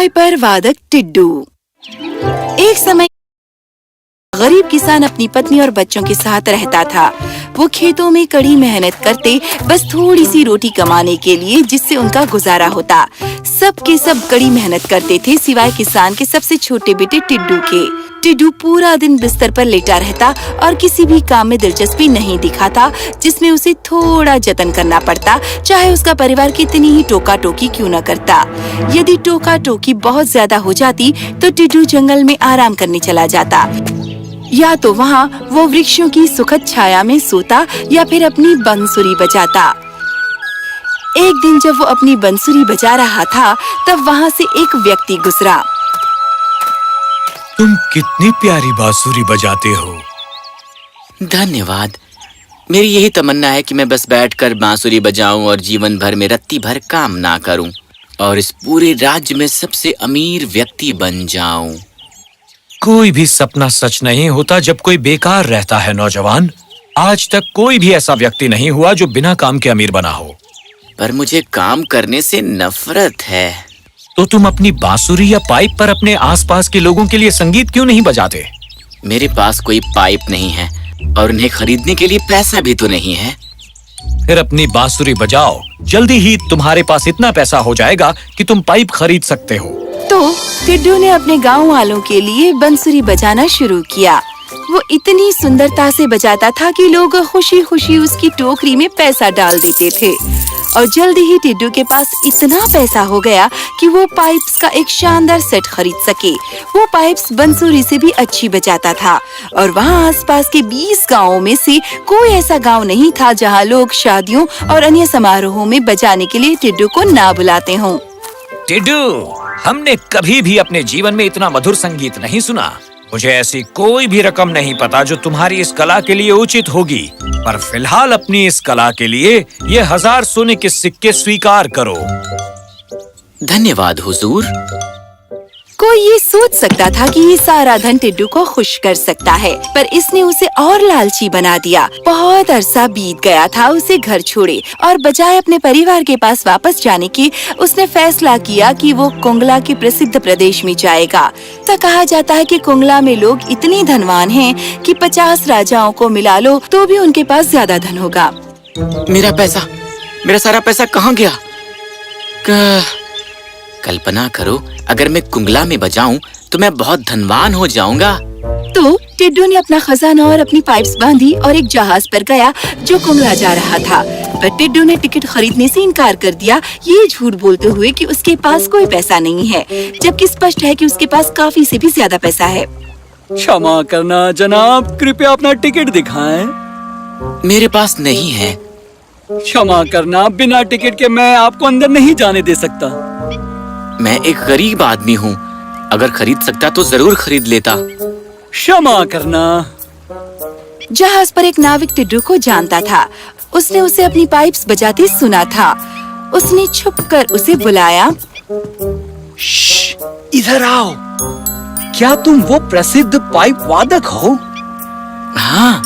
Piper वादक टिड्डू। एक समय गरीब किसान अपनी पत्नी और बच्चों के साथ रहता था। वो खेतों में कड़ी मेहनत करते, बस थोड़ी सी रोटी कमाने के लिए, जिससे उनका गुजारा होता। सब के सब कड़ी मेहनत करते थे, सिवाय किसान के सबसे छोटे बेटे टिड्डू के। टिड्डू पूरा दिन बिस्तर पर लेटा रहता और किसी भी काम में दिलचस्पी नहीं दिखाता जिसमें उसे थोड़ा जतन करना पड़ता, चाहे उसका परिवार कितनी ही टोका टोकी क्यों न करता। यदि टोका टोकी बहुत ज्यादा हो जाती तो टिड्डू जंगल में आराम करने चला जाता, या तो वहाँ वो वृक्षों की सुखद छाया में सोता या फिर अपनी बंसुरी बजाता। एक दिन जब वो अपनी बंसुरी बजा रहा था तब वहाँ से एक व्यक्ति गुजरा। तुम कितनी प्यारी बांसुरी बजाते हो। धन्यवाद। मेरी यही तमन्ना है कि मैं बस बैठकर बांसुरी बजाऊं और जीवन भर में रत्ती भर काम ना करूं और इस पूरे राज्य में सबसे अमीर व्यक्ति बन जाऊं। कोई भी सपना सच नहीं होता जब कोई बेकार रहता है नौजवान। आज तक कोई भी ऐसा व्यक्ति नहीं हुआ जो बिना काम के अमीर बना हो। पर मुझे काम करने से नफरत है। तो तुम अपनी बांसुरी या पाइप पर अपने आसपास के लोगों के लिए संगीत क्यों नहीं बजाते? मेरे पास कोई पाइप नहीं है और उन्हें खरीदने के लिए पैसा भी तो नहीं है। फिर अपनी बांसुरी बजाओ, जल्दी ही तुम्हारे पास इतना पैसा हो जाएगा कि तुम पाइप खरीद सकते हो। तो टिड्डू ने अपने गांव वालों के लिए बंसुरी बजाना शुरू किया। वो इतनी सुंदरता से बजाता था कि लोग खुशी खुशी उसकी टोकरी में पैसा डाल देते थे और जल्दी ही टिड्डू के पास इतना पैसा हो गया कि वो पाइप्स का एक शानदार सेट खरीद सके। वो पाइप्स बंसुरी से भी अच्छी बजाता था और वहाँ आसपास के 20 गांवों में से कोई ऐसा गांव नहीं था जहाँ लोग शादियों और अन्य समारोहों में बजाने के लिए टिड्डू को ना बुलाते हों। टिड्डू, हमने कभी भी अपने जीवन में इतना मधुर संगीत नहीं सुना। मुझे ऐसी कोई भी रकम नहीं पता जो तुम्हारी इस कला के लिए उचित होगी, पर फिलहाल अपनी इस कला के लिए ये 1000 सोने के सिक्के स्वीकार करो। धन्यवाद हुजूर। कोई ये सोच सकता था कि ये सारा धन टिड्डू को खुश कर सकता है, पर इसने उसे और लालची बना दिया। बहुत अरसा बीत गया था उसे घर छोड़े और बजाय अपने परिवार के पास वापस जाने के, उसने फैसला किया कि वो कुंगला के प्रसिद्ध प्रदेश में जाएगा। तो कहा जाता है कि कुंगला में लोग इतने धनवान हैं कि 50 राजाओं को मिला लो तो भी उनके पास ज्यादा धन होगा। मेरा सारा पैसा कहाँ गया? कल्पना करो, अगर मैं कुंगला में बजाऊं तो मैं बहुत धनवान हो जाऊंगा। तो टिड्डू ने अपना खजाना और अपनी पाइप्स बांधी और एक जहाज पर गया जो कुंगला जा रहा था। पर टिड्डू ने टिकट खरीदने से इनकार कर दिया, ये झूठ बोलते हुए कि उसके पास कोई पैसा नहीं है, जबकि स्पष्ट है कि उसके पास काफी से भी ज्यादा पैसा है। क्षमा करना जनाब, कृपया अपना टिकट दिखाएं। मेरे पास नहीं है। क्षमा करना, बिना टिकट के मैं आपको अंदर नहीं जाने दे सकता। मैं एक गरीब आदमी हूँ, अगर खरीद सकता तो जरूर खरीद लेता। क्षमा करना। जहाज पर एक नाविक टिड्डू को जानता था। उसने उसे अपनी पाइप्स बजाते सुना था। उसने छुपकर उसे बुलाया। इधर आओ। क्या तुम वो प्रसिद्ध पाइप वादक हो? हाँ।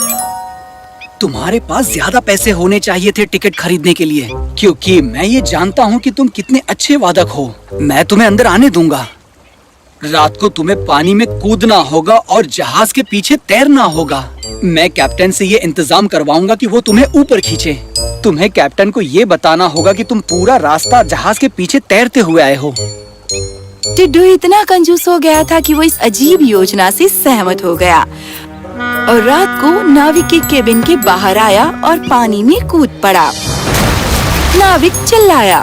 तुम्हारे पास ज्यादा पैसे होने चाहिए थे टिकट खरीदने के लिए, क्योंकि मैं ये जानता हूँ कि तुम कितने अच्छे वादक हो। मैं तुम्हें अंदर आने दूंगा। रात को तुम्हें पानी में कूदना होगा और जहाज के पीछे तैरना होगा। मैं कैप्टन से ये इंतजाम करवाऊंगा कि वो तुम्हें ऊपर खींचे। तुम्हें कैप्टन को ये बताना होगा कि तुम पूरा रास्ता जहाज के पीछे तैरते हुए आए हो। टिड्डू इतना कंजूस हो गया था कि वो इस अजीब योजना से सहमत हो गया और रात को नाविक के केबिन के बाहर आया और पानी में कूद पड़ा। नाविक चिल्लाया,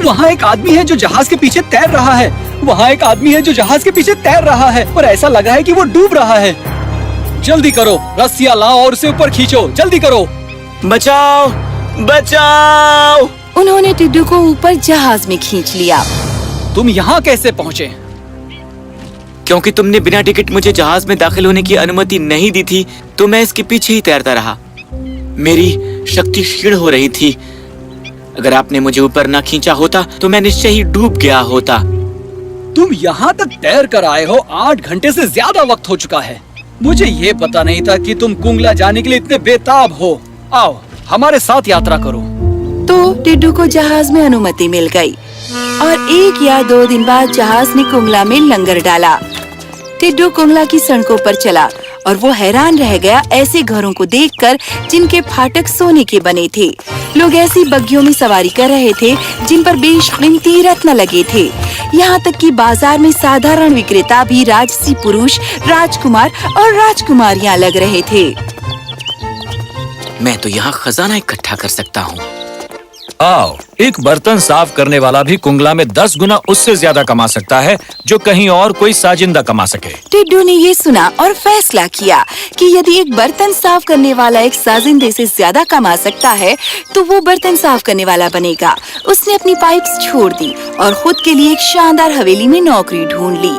वहाँ एक आदमी है जो जहाज के पीछे तैर रहा है। वहाँ एक आदमी है जो जहाज के पीछे तैर रहा है और ऐसा लगा है कि वो डूब रहा है। जल्दी करो, रस्सियाँ लाओ और उसे ऊपर खींचो। जल्दी करो। बचाओ, बचाओ। उन्होंने टिड्डू को ऊपर जहाज में खींच लिया। तुम यहाँ कैसे पहुँचे? क्योंकि तुमने बिना टिकट मुझे जहाज में दाखिल होने की अनुमति नहीं दी थी, तो मैं इसके पीछे ही तैरता रहा। मेरी शक्ति क्षीण हो रही थी। अगर आपने मुझे ऊपर न खींचा होता तो मैं निश्चय ही डूब गया होता। तुम यहाँ तक तैर कर आए हो, 8 घंटे से ज्यादा वक्त हो चुका है। मुझे ये पता नहीं था कि तुम कुंगला जाने के लिए इतने बेताब हो। आओ, हमारे साथ यात्रा करो। तो टिड्डू को जहाज में अनुमति मिल गई और 1 या 2 दिन बाद जहाज ने कुंगला में लंगर डाला। टिड्डू कुंगला की सड़कों पर चला और वो हैरान रह गया ऐसे घरों को देखकर जिनके फाटक सोने के बने थे। लोग ऐसी बग्गियों में सवारी कर रहे थे जिन पर बेशकीमती रत्न लगे थे। यहाँ तक कि बाजार में साधारण विक्रेता भी राजसी पुरुष, राजकुमार और राजकुमारियाँ लग रहे थे। मैं तो यहाँ खजाना इकट्ठा कर सकता हूँ। आओ, एक बर्तन साफ करने वाला भी कुंगला में 10 गुना उससे ज्यादा कमा सकता है जो कहीं और कोई साजिंदा कमा सके। टिड्डू ने ये सुना और फैसला किया कि यदि एक बर्तन साफ करने वाला एक साजिंदे से ज्यादा कमा सकता है तो वो बर्तन साफ करने वाला बनेगा। उसने अपनी पाइप्स छोड़ दी और खुद के लिए एक शानदार हवेली में नौकरी ढूंढ ली।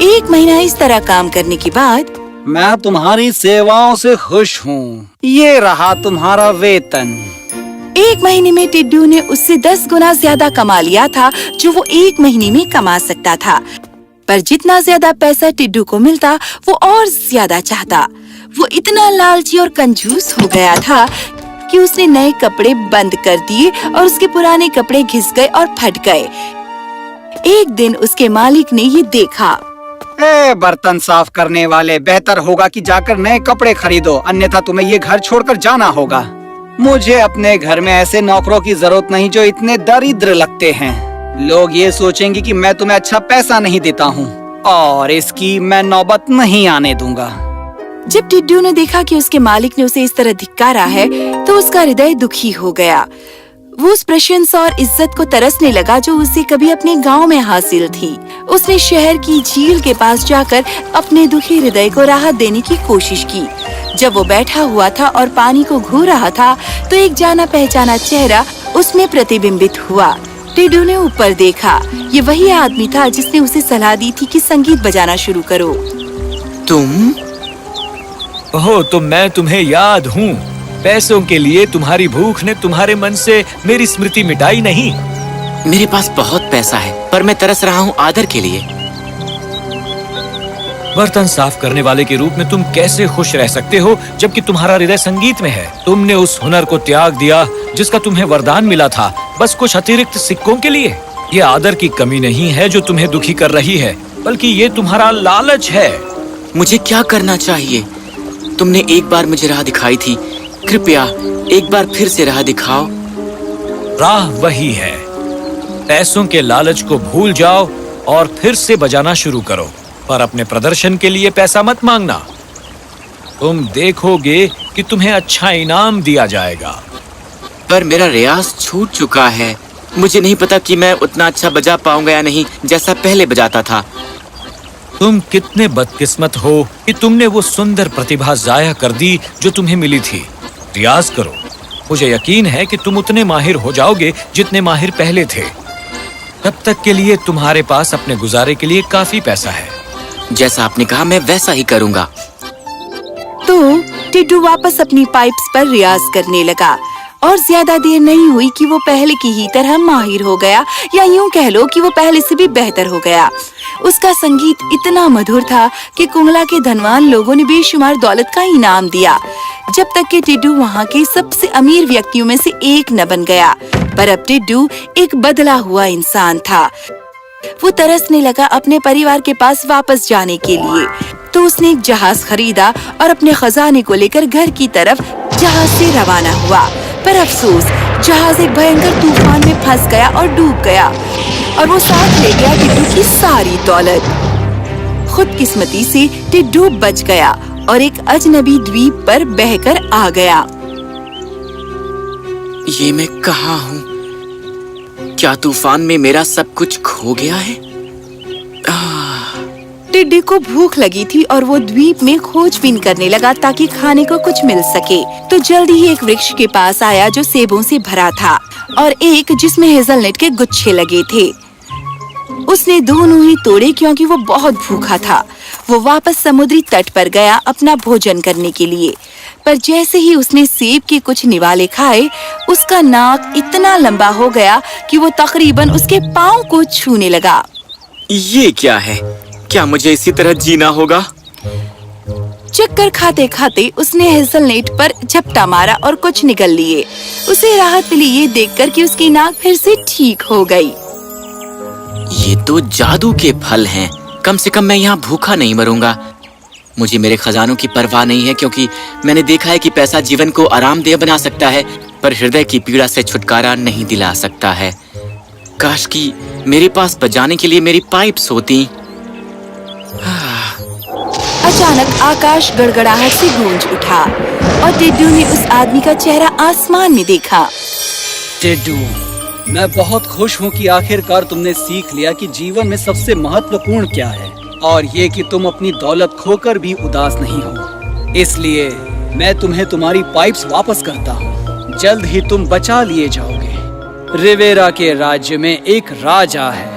1 महीना इस तरह काम करने के बाद मैं तुम्हारी सेवाओं से खुश हूँ। ये रहा तुम्हारा वेतन। 1 महीने में टिड्डू ने उससे 10 गुना ज्यादा कमा लिया था जो वो 1 महीने में कमा सकता था। पर जितना ज्यादा पैसा टिड्डू को मिलता वो और ज्यादा चाहता। वो इतना लालची और कंजूस हो गया था कि उसने नए कपड़े बंद कर दिए और उसके पुराने कपड़े घिस गए और फट गए। एक दिन उसके मालिक ने ये देखा। बर्तन साफ करने वाले, बेहतर होगा कि जाकर नए कपड़े खरीदो, अन्यथा तुम्हें ये घर छोड़कर जाना होगा। मुझे अपने घर में ऐसे नौकरों की जरूरत नहीं जो इतने दरिद्र लगते हैं। लोग ये सोचेंगे कि मैं तुम्हें अच्छा पैसा नहीं देता हूँ और इसकी मैं नौबत नहीं आने दूंगा। जब टिड्डू ने देखा कि उसके मालिक ने उसे इस तरह धिक्कारा है तो उसका हृदय दुखी हो गया। वो उस प्रशंसा और इज्जत को तरसने लगा जो उसे कभी अपने गांव में हासिल थी। उसने शहर की झील के पास जाकर अपने दुखी हृदय को राहत देने की कोशिश की। जब वो बैठा हुआ था और पानी को घू रहा था तो एक जाना पहचाना चेहरा उसमें प्रतिबिंबित हुआ। टिड्डू ने ऊपर देखा। ये वही आदमी था जिसने उसे सलाह दी थी कि संगीत बजाना शुरू करो। तुम? ओह, तो मैं तुम्हें याद हूँ। पैसों के लिए तुम्हारी भूख ने तुम्हारे मन से मेरी स्मृति मिटाई नहीं। मेरे पास बहुत पैसा है पर मैं तरस रहा हूँ आदर के लिए। बर्तन साफ करने वाले के रूप में तुम कैसे खुश रह सकते हो जबकि तुम्हारा हृदय संगीत में है? तुमने उस हुनर को त्याग दिया जिसका तुम्हें वरदान मिला था बस कुछ अतिरिक्त सिक्कों के लिए। ये आदर की कमी नहीं है जो तुम्हें दुखी कर रही है, बल्कि ये तुम्हारा लालच है। मुझे क्या करना चाहिए? तुमने एक बार मुझे राह दिखाई थी, कृपया एक बार फिर से राह दिखाओ। राह वही है, पैसों के लालच को भूल जाओ और फिर से बजाना शुरू करो, पर अपने प्रदर्शन के लिए पैसा मत मांगना। तुम देखोगे कि तुम्हें अच्छा इनाम दिया जाएगा। पर मेरा रियाज छूट चुका है। मुझे नहीं पता कि मैं उतना अच्छा बजा पाऊंगा या नहीं जैसा पहले बजाता था। तुम कितने बदकिस्मत हो कि तुमने वो सुंदर प्रतिभा जाया कर दी जो तुम्हें मिली थी। रियाज करो, मुझे यकीन है कि तुम उतने माहिर हो जाओगे जितने माहिर पहले थे। तब तक के लिए तुम्हारे पास अपने गुजारे के लिए काफी पैसा है। जैसा आपने कहा मैं वैसा ही करूंगा। तो टिड्डू वापस अपनी पाइप्स पर रियाज करने लगा और ज्यादा देर नहीं हुई कि वो पहले की ही तरह माहिर हो गया, या यूं कह लो कि वो पहले से भी बेहतर हो गया। उसका संगीत इतना मधुर था कि कुंगला के धनवान लोगों ने बेशुमार दौलत का इनाम दिया, जब तक कि टिड्डू वहाँ के सबसे अमीर व्यक्तियों में से एक न बन गया। पर अब टिड्डू एक बदला हुआ इंसान था। वो तरसने लगा अपने परिवार के पास वापस जाने के लिए। तो उसने एक जहाज खरीदा और अपने खजाने को लेकर घर की तरफ जहाज से रवाना हुआ। पर अफसोस, जहाज एक भयंकर तूफान में फंस गया और डूब गया और वो साथ ले गया टिड्डू की सारी दौलत। खुदकिस्मती से टिड्डू बच गया और एक अजनबी द्वीप पर बहकर आ गया। ये मैं कहाँ हूँ? क्या तूफान में मेरा सब कुछ खो गया है? टिड्डी को भूख लगी थी और वो द्वीप में खोजबीन करने लगा ताकि खाने को कुछ मिल सके। तो जल्दी ही एक वृक्ष के पास आया जो सेबों से भरा था और एक जिसमें हेजलनट के गुच्छे लगे थे। उसने दोनों ही तोड़े क्योंकि वो बहुत भूखा था। वो वापस समुद्री तट पर गया अपना भोजन करने के लिए। पर जैसे ही उसने सेब के कुछ निवाले खाए, उसका नाक इतना लंबा हो गया कि वो तकरीबन उसके पाँव को छूने लगा। ये क्या है? क्या मुझे इसी तरह जीना होगा? चक्कर खाते खाते उसने हेजलनट पर झपटा मारा और कुछ निगल लिए। उसे राहत मिली ये देखकर कि उसकी नाक फिर से ठीक हो गई। ये तो जादू के फल हैं। कम से कम मैं यहाँ भूखा नहीं मरूंगा। मुझे मेरे खजानों की परवाह नहीं है, क्योंकि मैंने देखा है कि पैसा जीवन को आरामदेह बना सकता है, पर हृदय की पीड़ा से छुटकारा नहीं दिला सकता है। काश कि मेरे पास बजाने के लिए मेरी पाइप्स होती। अचानक आकाश गड़गड़ाहट से गूंज उठा और टिड्डू ने उस आदमी का चेहरा आसमान में देखा। टिड्डू, मैं बहुत खुश हूँ कि आखिरकार तुमने सीख लिया कि जीवन में सबसे महत्वपूर्ण क्या है, और ये कि तुम अपनी दौलत खोकर भी उदास नहीं हो। इसलिए मैं तुम्हें तुम्हारी पाइप्स वापस करता हूँ। जल्द ही तुम बचा लिए जाओगे। रिवेरा के राज्य में एक राजा है।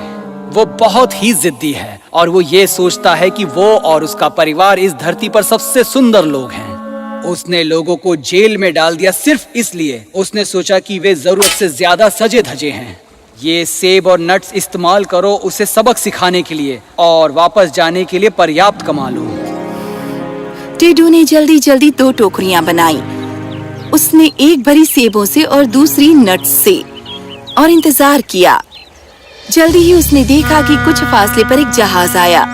वो बहुत ही जिद्दी है और वो ये सोचता है कि वो और उसका परिवार इस धरती पर सबसे सुंदर लोग हैं। उसने लोगों को जेल में डाल दिया सिर्फ इसलिए उसने सोचा कि वे जरूरत से ज्यादा सजे धजे हैं। ये सेब और नट्स इस्तेमाल करो उसे सबक सिखाने के लिए, और वापस जाने के लिए पर्याप्त कमा लो। टिड्डू ने जल्दी जल्दी 2 टोकरियां बनाई। उसने एक भरी सेबों से और दूसरी नट्स से, और इंतजार किया। जल्दी ही उसने देखा कि कुछ फासले पर एक जहाज आया।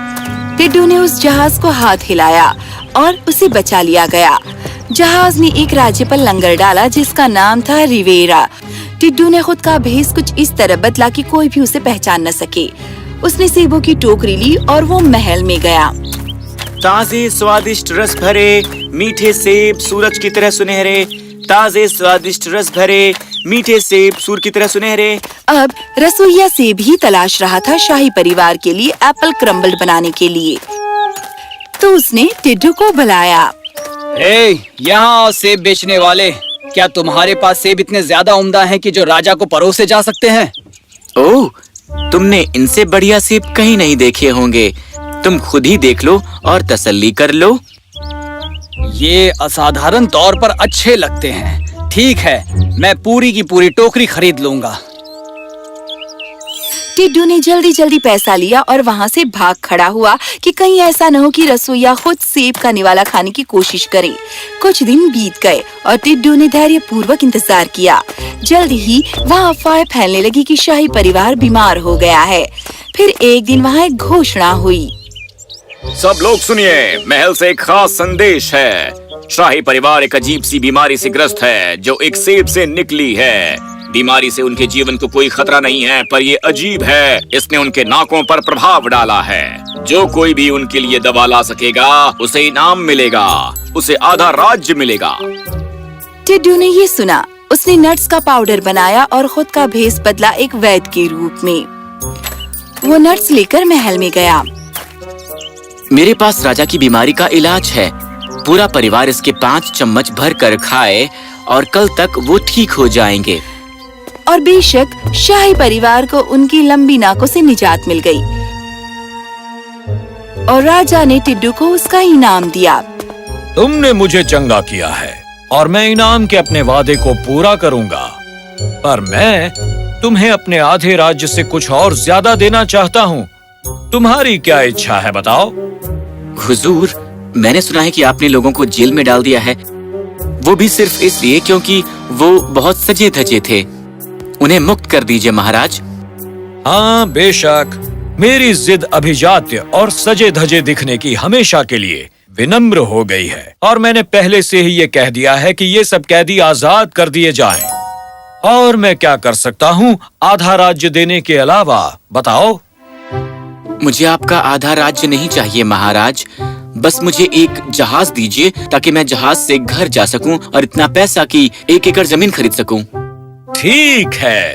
टिड्डू ने उस जहाज को हाथ हिलाया और उसे बचा लिया गया। जहाज ने एक राज्य पर लंगर डाला जिसका नाम था रिवेरा। टिड्डू ने खुद का भेष कुछ इस तरह बदला कि कोई भी उसे पहचान न सके। उसने सेबों की टोकरी ली और वो महल में गया। ताजे स्वादिष्ट रस भरे मीठे सेब सूरज की तरह सुनहरे, ताजे स्वादिष्ट रस भरे मीठे सेब सूर की तरह सुनहरे। अब रसोइया सेब ही तलाश रहा था शाही परिवार के लिए एप्पल क्रम्बल बनाने के लिए। तो उसने टिड्डू को बुलाया। यहाँ सेब बेचने वाले, क्या तुम्हारे पास सेब इतने ज्यादा उम्दा हैं कि जो राजा को परोसे जा सकते हैं? ओह, तुमने इनसे बढ़िया सेब कहीं नहीं देखे होंगे। तुम खुद ही देख लो और तसल्ली कर लो। ये असाधारण तौर पर अच्छे लगते हैं। ठीक है, मैं पूरी की पूरी टोकरी खरीद लूंगा। टिड्डू ने जल्दी जल्दी पैसा लिया और वहाँ से भाग खड़ा हुआ कि कहीं ऐसा न हो कि रसोइया खुद सेब का निवाला खाने की कोशिश करे। कुछ दिन बीत गए और टिड्डू ने धैर्य पूर्वक इंतजार किया। जल्द ही वहाँ अफवाहें फैलने लगी कि शाही परिवार बीमार हो गया है। फिर एक दिन वहाँ एक घोषणा हुई। सब लोग सुनिए, महल से एक खास संदेश है। शाही परिवार एक अजीब सी बीमारी से ग्रस्त है जो एक सेब से निकली है। बीमारी से उनके जीवन को कोई खतरा नहीं है, पर ये अजीब है, इसने उनके नाकों पर प्रभाव डाला है। जो कोई भी उनके लिए दवा ला सकेगा उसे इनाम मिलेगा, उसे आधा राज्य मिलेगा। टिड्डू ने ये सुना। उसने नट्स का पाउडर बनाया और खुद का भेष बदला एक वैद्य के रूप में। वो नट्स लेकर महल में गया। मेरे पास राजा की बीमारी का इलाज है। पूरा परिवार इसके 5 चम्मच भर कर खाए और कल तक वो ठीक हो जाएंगे। और बेशक शाही परिवार को उनकी लंबी नाकों से निजात मिल गई और राजा ने टिड्डू को उसका इनाम दिया। तुमने मुझे चंगा किया है और मैं इनाम के अपने वादे को पूरा करूंगा, पर मैं तुम्हें अपने आधे राज्य से कुछ और ज्यादा देना चाहता हूँ। तुम्हारी क्या इच्छा है, बताओ। हुजूर, मैंने सुना है कि आपने लोगों को जेल में डाल दिया है, वो भी सिर्फ इसलिए क्योंकि वो बहुत सजे धजे थे। उन्हें मुक्त कर दीजिए महाराज। हाँ बेशक, मेरी जिद अभिजात्य और सजे धजे दिखने की हमेशा के लिए विनम्र हो गई है, और मैंने पहले से ही ये कह दिया है कि ये सब कैदी आजाद कर दिए जाएं। और मैं क्या कर सकता हूँ आधा राज्य देने के अलावा, बताओ। मुझे आपका आधा राज्य नहीं चाहिए महाराज, बस मुझे एक जहाज दीजिए ताकि मैं जहाज से घर जा सकूं और इतना पैसा कि 1 एकड़ जमीन खरीद सकूं। ठीक है।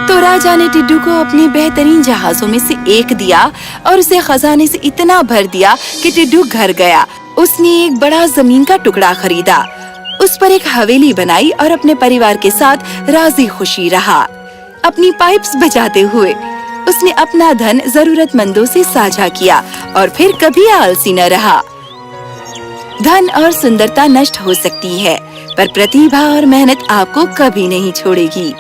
तो राजा ने टिड्डू को अपने बेहतरीन जहाजों में से एक दिया और उसे खजाने से इतना भर दिया कि टिड्डू घर गया। उसने एक बड़ा जमीन का टुकड़ा खरीदा, उस पर एक हवेली बनाई और अपने परिवार के साथ राजी खुशी रहा। अपनी पाइप्स बजाते हुए उसने अपना धन जरूरतमंदों से साझा किया और फिर कभी आलसी न रहा। धन और सुंदरता नष्ट हो सकती है, पर प्रतिभा और मेहनत आपको कभी नहीं छोड़ेगी।